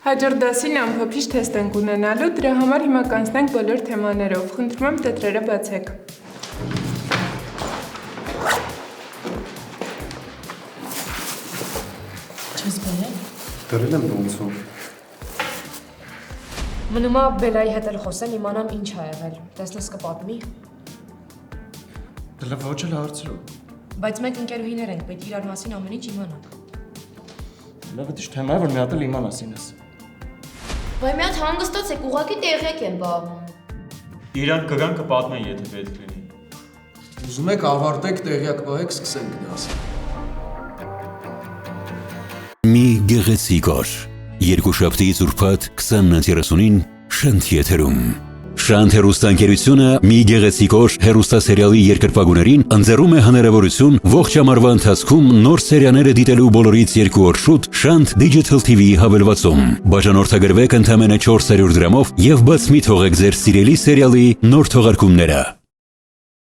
Հաջորդ դասին ամփոփիչ թեստ ենք ունենալու, դրա համար հիմա կանցնենք բոլոր թեմաներով, խնդրում եմ տետրերը բացեք։ Չես բերել։ Դրել եմ ոնցով։ Մնում է Բելայի հետ էլ խոսեն, իմանամ ինչ ա եղել, տեսնես կպատմի։ Դրա ոչ էլ հարցրու։ Բայց մենք ընկերուհիներ ենք, պետք է իրար մասին ամեն ինչ իմանանք։ Լավ է թեմա, որ մի հատ էլ իմանաս ինձ։ Վայ մի հատ հանգստացեք, ուղղակի տեղյակ եմ բաղում։ Իրանք կգան կպատմեն, եթե պետք լինի։ Ուզում եք ավարտեք, տեղյակ պահեք, սկսենք դասը։ Մի գեղեցիկ օր, երկուշաբթիից ուրբաթ 20:30-ին Շանթ եթերում։ Շանթ հեռուստաընկերությունը մի գեղեցիկ օր հեռուստասերիալի երկրպագուներին ընձեռում է հնարավորություն ողջ ամառվա ընթացքում նոր սերիալները դիտելու բոլորից 2 օր շուտ Շանթ Digital TV հավելվածում։ Բաժանորդագրվեք ընդամենը 400 դրամով և բաց մի թողեք ձեր սիրելի սերիալի նոր թողարկումները։